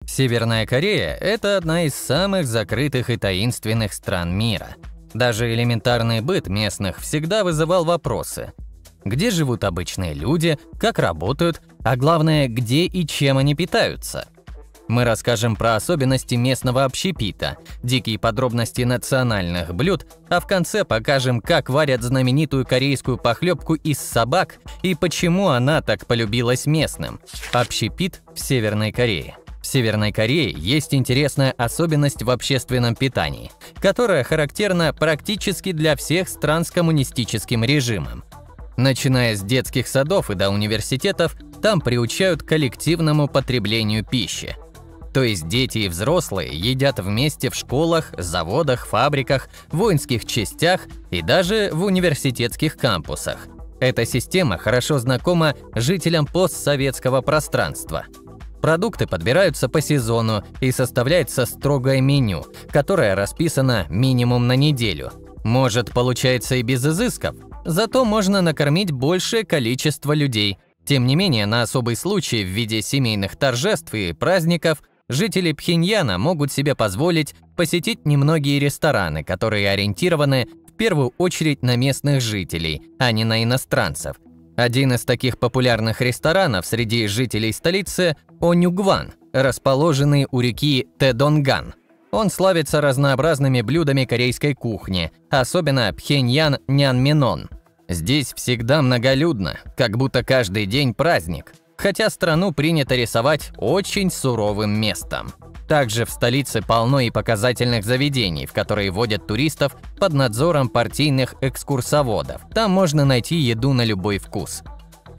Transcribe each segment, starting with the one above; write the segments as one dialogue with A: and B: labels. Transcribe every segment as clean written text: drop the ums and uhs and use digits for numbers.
A: Северная Корея – это одна из самых закрытых и таинственных стран мира. Даже элементарный быт местных всегда вызывал вопросы. Где живут обычные люди, как работают, а главное, где и чем они питаются? Мы расскажем про особенности местного общепита, дикие подробности национальных блюд, а в конце покажем, как варят знаменитую корейскую похлебку из собак и почему она так полюбилась местным. Общепит в Северной Корее. В Северной Корее есть интересная особенность в общественном питании, которая характерна практически для всех стран с коммунистическим режимом. Начиная с детских садов и до университетов, там приучают к коллективному потреблению пищи. То есть дети и взрослые едят вместе в школах, заводах, фабриках, воинских частях и даже в университетских кампусах. Эта система хорошо знакома жителям постсоветского пространства. Продукты подбираются по сезону и составляется строгое меню, которое расписано минимум на неделю. Может, получается и без изысков, зато можно накормить большее количество людей. Тем не менее, на особый случай в виде семейных торжеств и праздников жители Пхеньяна могут себе позволить посетить немногие рестораны, которые ориентированы в первую очередь на местных жителей, а не на иностранцев. Один из таких популярных ресторанов среди жителей столицы – Онюгван, расположенный у реки Тэдонган. Он славится разнообразными блюдами корейской кухни, особенно Пхеньян Нянменон. Здесь всегда многолюдно, как будто каждый день праздник, хотя страну принято рисовать очень суровым местом. Также в столице полно и показательных заведений, в которые водят туристов под надзором партийных экскурсоводов. Там можно найти еду на любой вкус.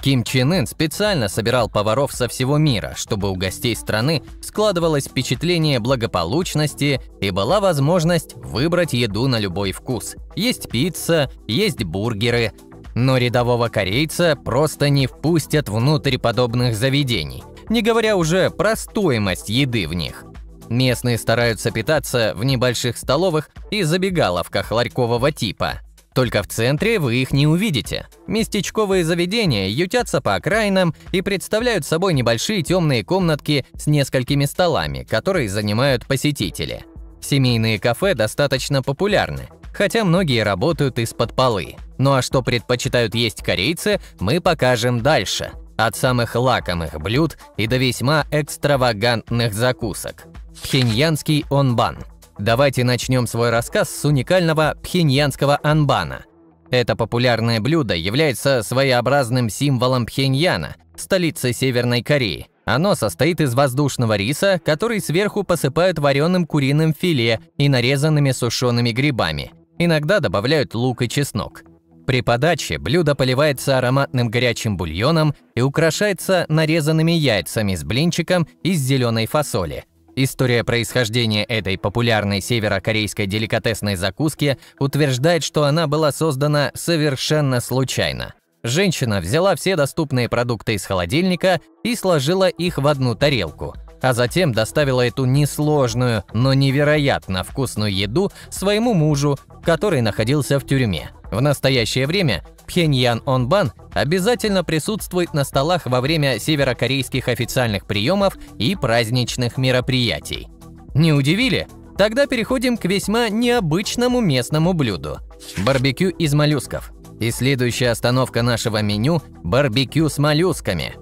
A: Ким Чен Ын специально собирал поваров со всего мира, чтобы у гостей страны складывалось впечатление благополучности и была возможность выбрать еду на любой вкус. Есть пицца, есть бургеры, но рядового корейца просто не впустят внутрь подобных заведений, не говоря уже про стоимость еды в них. Местные стараются питаться в небольших столовых и забегаловках ларькового типа. Только в центре вы их не увидите. Местечковые заведения ютятся по окраинам и представляют собой небольшие темные комнатки с несколькими столами, которые занимают посетители. Семейные кафе достаточно популярны, хотя многие работают из-под полы. Ну а что предпочитают есть корейцы, мы покажем дальше. От самых лакомых блюд и до весьма экстравагантных закусок. Пхеньянский онбан. Давайте начнем свой рассказ с уникального пхеньянского анбана. Это популярное блюдо является своеобразным символом Пхеньяна, столицы Северной Кореи. Оно состоит из воздушного риса, который сверху посыпают вареным куриным филе и нарезанными сушеными грибами. Иногда добавляют лук и чеснок. При подаче блюдо поливается ароматным горячим бульоном и украшается нарезанными яйцами с блинчиком из зеленой фасоли. История происхождения этой популярной северокорейской деликатесной закуски утверждает, что она была создана совершенно случайно. Женщина взяла все доступные продукты из холодильника и сложила их в одну тарелку, а затем доставила эту несложную, но невероятно вкусную еду своему мужу, который находился в тюрьме. В настоящее время Пхеньян онбан обязательно присутствует на столах во время северокорейских официальных приемов и праздничных мероприятий. Не удивили? Тогда переходим к весьма необычному местному блюду – барбекю из моллюсков. И следующая остановка нашего меню – барбекю с моллюсками.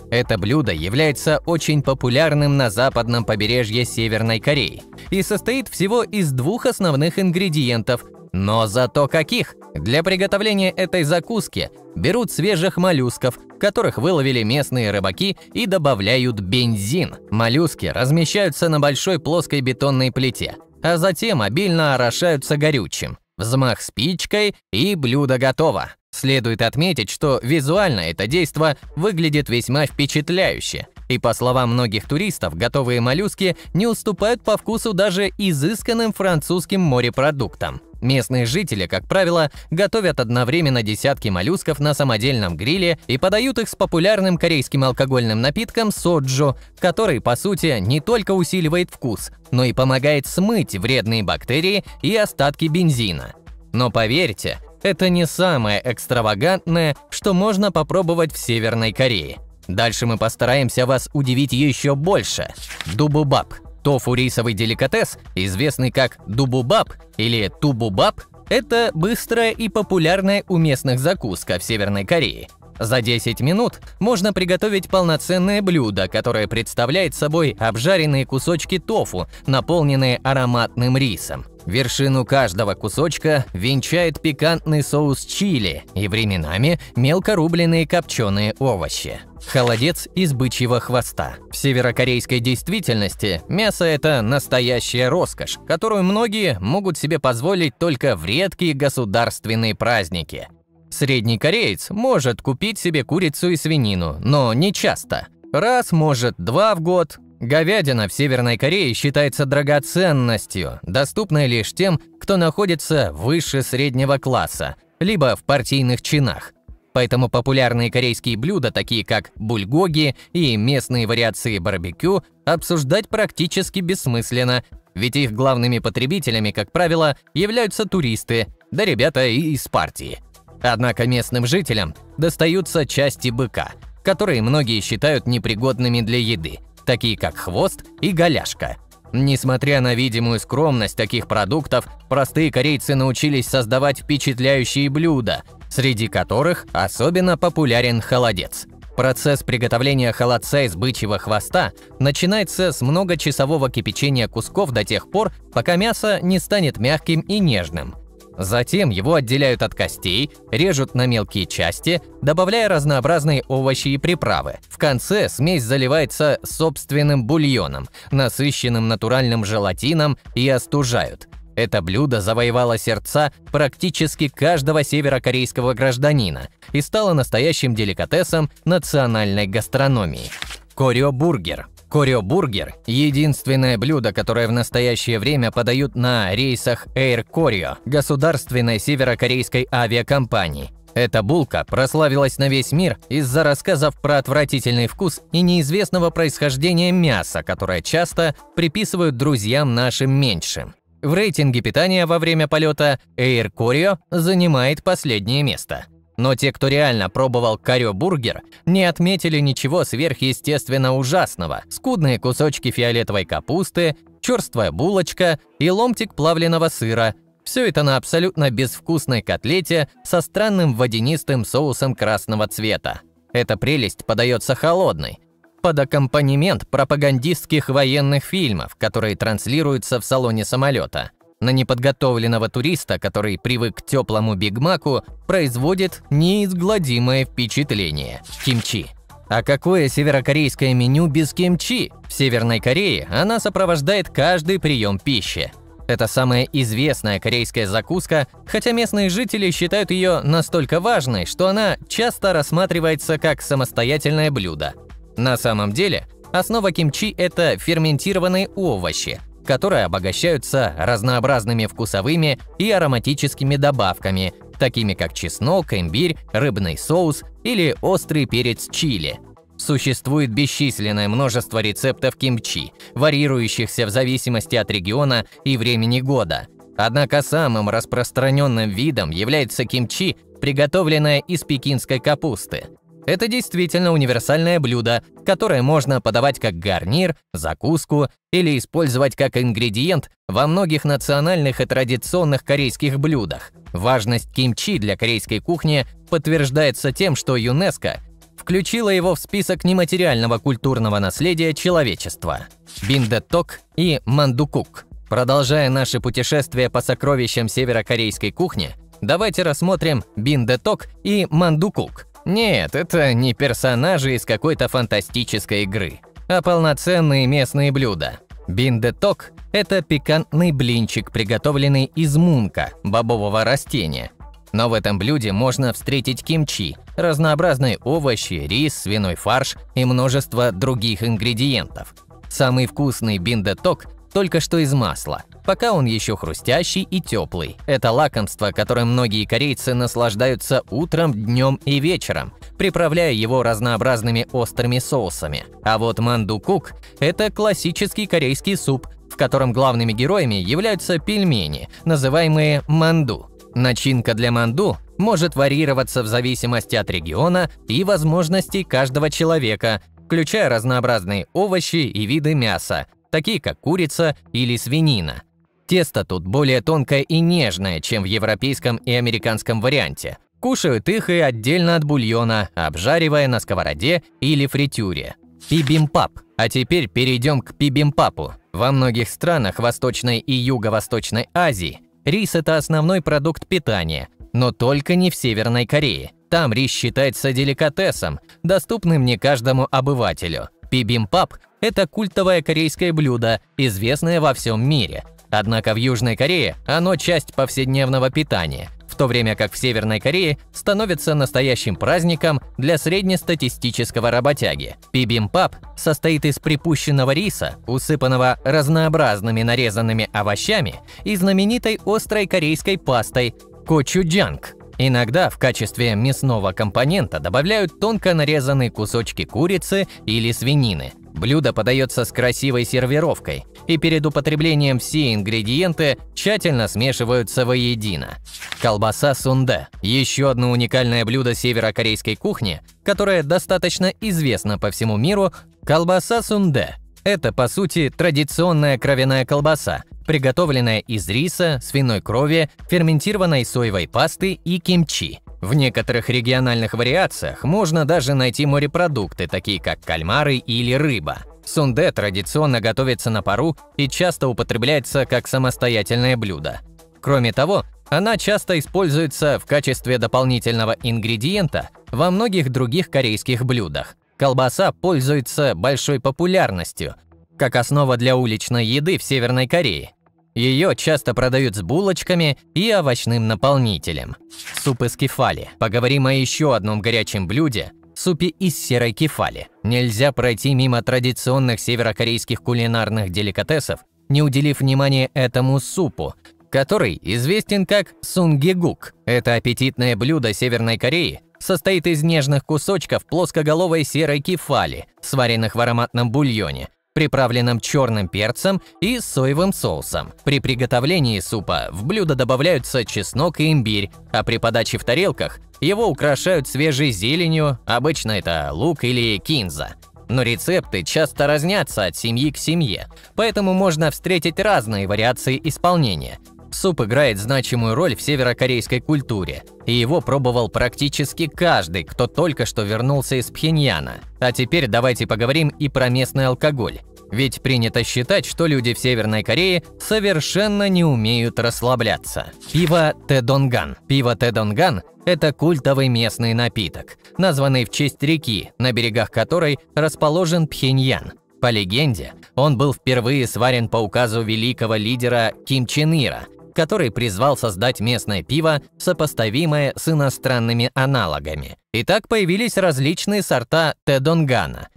A: Это блюдо является очень популярным на западном побережье Северной Кореи и состоит всего из двух основных ингредиентов. Но зато каких! Для приготовления этой закуски берут свежих моллюсков, которых выловили местные рыбаки, и добавляют бензин. Моллюски размещаются на большой плоской бетонной плите, а затем обильно орошаются горючим. Взмах спичкой, и блюдо готово. Следует отметить, что визуально это действо выглядит весьма впечатляюще. И по словам многих туристов, готовые моллюски не уступают по вкусу даже изысканным французским морепродуктам. Местные жители, как правило, готовят одновременно десятки моллюсков на самодельном гриле и подают их с популярным корейским алкогольным напитком соджу, который, по сути, не только усиливает вкус, но и помогает смыть вредные бактерии и остатки бензина. Но поверьте, это не самое экстравагантное, что можно попробовать в Северной Корее. Дальше мы постараемся вас удивить еще больше. Дубубаб. Тофу рисовый деликатес, известный как дубубаб или тубубаб, это быстрая и популярная у местных закуска в Северной Корее. За 10 минут можно приготовить полноценное блюдо, которое представляет собой обжаренные кусочки тофу, наполненные ароматным рисом. Вершину каждого кусочка венчает пикантный соус чили и временами мелко рубленые копченые овощи. Холодец из бычьего хвоста. В северокорейской действительности мясо – это настоящая роскошь, которую многие могут себе позволить только в редкие государственные праздники. Средний кореец может купить себе курицу и свинину, но не часто. Раз, может, 2 в год. Говядина в Северной Корее считается драгоценностью, доступной лишь тем, кто находится выше среднего класса, либо в партийных чинах. Поэтому популярные корейские блюда, такие как бульгоги и местные вариации барбекю, обсуждать практически бессмысленно, ведь их главными потребителями, как правило, являются туристы, да ребята и из партии. Однако местным жителям достаются части быка, которые многие считают непригодными для еды, такие как хвост и голяшка. Несмотря на видимую скромность таких продуктов, простые корейцы научились создавать впечатляющие блюда, среди которых особенно популярен холодец. Процесс приготовления холодца из бычьего хвоста начинается с многочасового кипячения кусков до тех пор, пока мясо не станет мягким и нежным. Затем его отделяют от костей, режут на мелкие части, добавляя разнообразные овощи и приправы. В конце смесь заливается собственным бульоном, насыщенным натуральным желатином, и остужают. Это блюдо завоевало сердца практически каждого северокорейского гражданина и стало настоящим деликатесом национальной гастрономии. Корё-бургер. Корё-бургер – единственное блюдо, которое в настоящее время подают на рейсах Air Koryo, государственной северокорейской авиакомпании. Эта булка прославилась на весь мир из-за рассказов про отвратительный вкус и неизвестного происхождения мяса, которое часто приписывают друзьям нашим меньшим. В рейтинге питания во время полета Air Koryo занимает последнее место. Но те, кто реально пробовал корё-бургер, не отметили ничего сверхъестественно ужасного. Скудные кусочки фиолетовой капусты, черствая булочка и ломтик плавленого сыра. Все это на абсолютно безвкусной котлете со странным водянистым соусом красного цвета. Эта прелесть подается холодной, под аккомпанемент пропагандистских военных фильмов, которые транслируются в салоне самолета. На неподготовленного туриста, который привык к теплому бигмаку, производит неизгладимое впечатление. Кимчи. А какое северокорейское меню без кимчи? В Северной Корее она сопровождает каждый прием пищи. Это самая известная корейская закуска, хотя местные жители считают ее настолько важной, что она часто рассматривается как самостоятельное блюдо. На самом деле, основа кимчи – это ферментированные овощи, которые обогащаются разнообразными вкусовыми и ароматическими добавками, такими как чеснок, имбирь, рыбный соус или острый перец чили. Существует бесчисленное множество рецептов кимчи, варьирующихся в зависимости от региона и времени года. Однако самым распространенным видом является кимчи, приготовленное из пекинской капусты. Это действительно универсальное блюдо, которое можно подавать как гарнир, закуску или использовать как ингредиент во многих национальных и традиционных корейских блюдах. Важность кимчи для корейской кухни подтверждается тем, что ЮНЕСКО включила его в список нематериального культурного наследия человечества. Биндеток и мандукук. Продолжая наше путешествие по сокровищам северокорейской кухни, давайте рассмотрим биндеток и мандукук. Нет, это не персонажи из какой-то фантастической игры, а полноценные местные блюда. Биндеток – это пикантный блинчик, приготовленный из мунка, бобового растения. Но в этом блюде можно встретить кимчи, разнообразные овощи, рис, свиной фарш и множество других ингредиентов. Самый вкусный биндеток только что из масла, пока он еще хрустящий и теплый. Это лакомство, которым многие корейцы наслаждаются утром, днем и вечером, приправляя его разнообразными острыми соусами. А вот мандукук – это классический корейский суп, в котором главными героями являются пельмени, называемые манду. Начинка для манду может варьироваться в зависимости от региона и возможностей каждого человека, включая разнообразные овощи и виды мяса, такие как курица или свинина. Тесто тут более тонкое и нежное, чем в европейском и американском варианте. Кушают их и отдельно от бульона, обжаривая на сковороде или фритюре. Бибимпап. А теперь перейдем к бибимпапу. Во многих странах Восточной и Юго-Восточной Азии рис – это основной продукт питания, но только не в Северной Корее. Там рис считается деликатесом, доступным не каждому обывателю. Бибимпап – это культовое корейское блюдо, известное во всем мире. Однако в Южной Корее оно часть повседневного питания, в то время как в Северной Корее становится настоящим праздником для среднестатистического работяги. Бибимпап состоит из припущенного риса, усыпанного разнообразными нарезанными овощами и знаменитой острой корейской пастой кочуджанг. Иногда в качестве мясного компонента добавляют тонко нарезанные кусочки курицы или свинины. Блюдо подается с красивой сервировкой, и перед употреблением все ингредиенты тщательно смешиваются воедино. Колбаса сунде – еще одно уникальное блюдо северокорейской кухни, которое достаточно известно по всему миру. Колбаса сунде – это, по сути, традиционная кровяная колбаса, приготовленная из риса, свиной крови, ферментированной соевой пасты и кимчи. В некоторых региональных вариациях можно даже найти морепродукты, такие как кальмары или рыба. Сунде традиционно готовится на пару и часто употребляется как самостоятельное блюдо. Кроме того, она часто используется в качестве дополнительного ингредиента во многих других корейских блюдах. Колбаса пользуется большой популярностью как основа для уличной еды в Северной Корее. Ее часто продают с булочками и овощным наполнителем. Суп из кефали. Поговорим о еще одном горячем блюде – супе из серой кефали. Нельзя пройти мимо традиционных северокорейских кулинарных деликатесов, не уделив внимания этому супу, который известен как сунгегук. Это аппетитное блюдо Северной Кореи состоит из нежных кусочков плоскоголовой серой кефали, сваренных в ароматном бульоне, приправленном черным перцем и соевым соусом. При приготовлении супа в блюдо добавляются чеснок и имбирь, а при подаче в тарелках его украшают свежей зеленью, обычно это лук или кинза. Но рецепты часто разнятся от семьи к семье, поэтому можно встретить разные вариации исполнения. Суп играет значимую роль в северокорейской культуре, и его пробовал практически каждый, кто только что вернулся из Пхеньяна. А теперь давайте поговорим и про местный алкоголь. Ведь принято считать, что люди в Северной Корее совершенно не умеют расслабляться. Пиво Тэдонган. Пиво Тэдонган – это культовый местный напиток, названный в честь реки, на берегах которой расположен Пхеньян. По легенде, он был впервые сварен по указу великого лидера Ким Чен Ира, который призвал создать местное пиво, сопоставимое с иностранными аналогами. И так появились различные сорта Тэдонгана.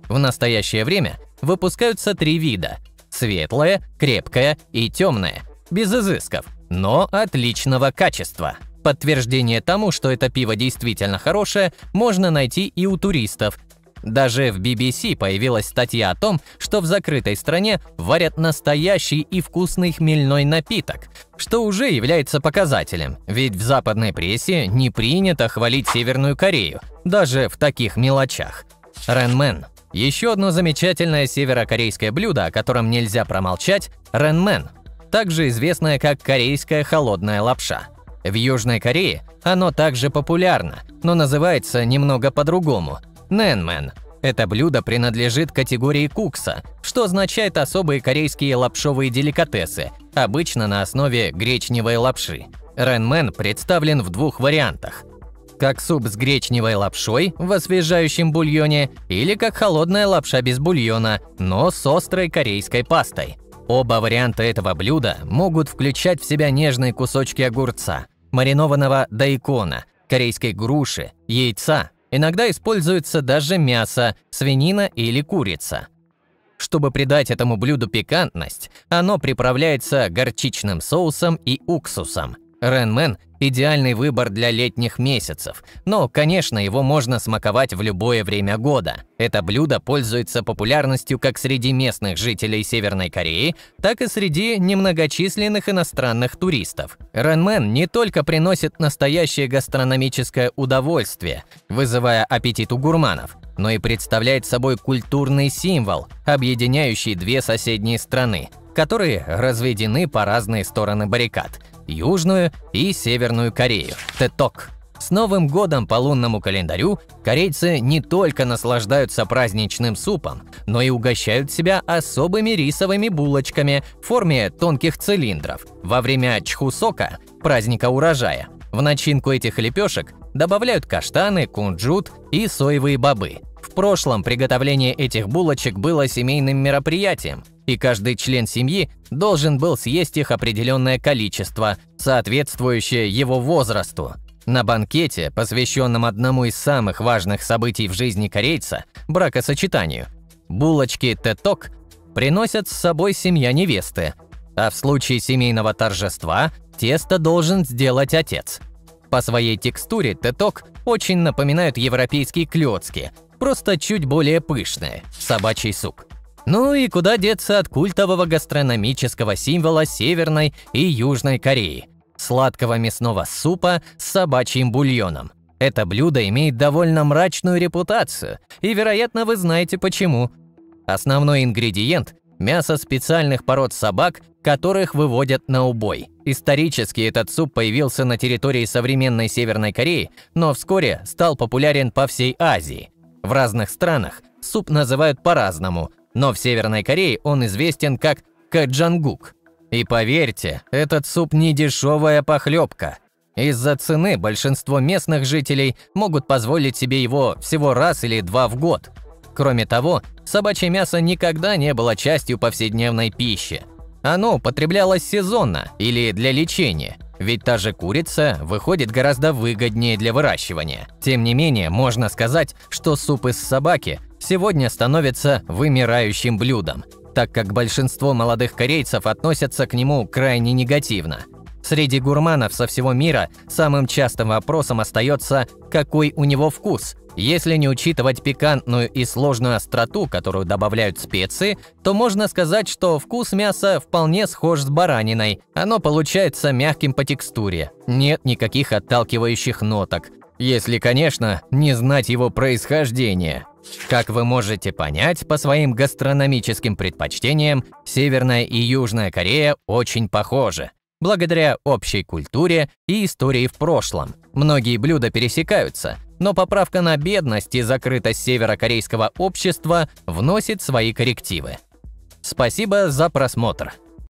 A: В настоящее время выпускаются 3 вида – светлое, крепкое и темное, без изысков, но отличного качества. Подтверждение тому, что это пиво действительно хорошее, можно найти и у туристов. Даже в BBC появилась статья о том, что в закрытой стране варят настоящий и вкусный хмельной напиток, что уже является показателем, ведь в западной прессе не принято хвалить Северную Корею, даже в таких мелочах. Рэнмен. Еще одно замечательное северокорейское блюдо, о котором нельзя промолчать – рэнмен, также известное как корейская холодная лапша. В Южной Корее оно также популярно, но называется немного по-другому – нэнмен. Это блюдо принадлежит категории кукса, что означает особые корейские лапшовые деликатесы, обычно на основе гречневой лапши. Рэнмен представлен в 2 вариантах. Как суп с гречневой лапшой в освежающем бульоне или как холодная лапша без бульона, но с острой корейской пастой. Оба варианта этого блюда могут включать в себя нежные кусочки огурца, маринованного дайкона, корейской груши, яйца. Иногда используется даже мясо, свинина или курица. Чтобы придать этому блюду пикантность, оно приправляется горчичным соусом и уксусом. Рэнмен – идеальный выбор для летних месяцев, но, конечно, его можно смаковать в любое время года. Это блюдо пользуется популярностью как среди местных жителей Северной Кореи, так и среди немногочисленных иностранных туристов. Рэнмен не только приносит настоящее гастрономическое удовольствие, вызывая аппетит у гурманов, но и представляет собой культурный символ, объединяющий две соседние страны, которые разведены по разные стороны баррикад – Южную и Северную Корею. Теток. С Новым годом по лунному календарю корейцы не только наслаждаются праздничным супом, но и угощают себя особыми рисовыми булочками в форме тонких цилиндров во время Чхусока, праздника урожая. В начинку этих лепешек добавляют каштаны, кунжут и соевые бобы. В прошлом приготовление этих булочек было семейным мероприятием, и каждый член семьи должен был съесть их определенное количество, соответствующее его возрасту. На банкете, посвященном одному из самых важных событий в жизни корейца – бракосочетанию, булочки теток приносят с собой семья невесты, а в случае семейного торжества тесто должен сделать отец. По своей текстуре теток очень напоминают европейские клёцки, просто чуть более пышные – собачий суп. Ну и куда деться от культового гастрономического символа Северной и Южной Кореи – сладкого мясного супа с собачьим бульоном. Это блюдо имеет довольно мрачную репутацию, и, вероятно, вы знаете почему. Основной ингредиент – мясо специальных пород собак, которых выводят на убой. Исторически этот суп появился на территории современной Северной Кореи, но вскоре стал популярен по всей Азии. В разных странах суп называют по-разному, но в Северной Корее он известен как каджангук. И поверьте, этот суп не дешевая похлебка. Из-за цены большинство местных жителей могут позволить себе его всего раз или два в год. Кроме того, собачье мясо никогда не было частью повседневной пищи. Оно употреблялось сезонно или для лечения, ведь та же курица выходит гораздо выгоднее для выращивания. Тем не менее, можно сказать, что суп из собаки сегодня становится вымирающим блюдом, так как большинство молодых корейцев относятся к нему крайне негативно. Среди гурманов со всего мира самым частым вопросом остается, какой у него вкус. Если не учитывать пикантную и сложную остроту, которую добавляют специи, то можно сказать, что вкус мяса вполне схож с бараниной. Оно получается мягким по текстуре, нет никаких отталкивающих ноток, если, конечно, не знать его происхождение. Как вы можете понять, по своим гастрономическим предпочтениям, Северная и Южная Корея очень похожи. Благодаря общей культуре и истории в прошлом. Многие блюда пересекаются, но поправка на бедность и закрытость северокорейского общества вносит свои коррективы. Спасибо за просмотр.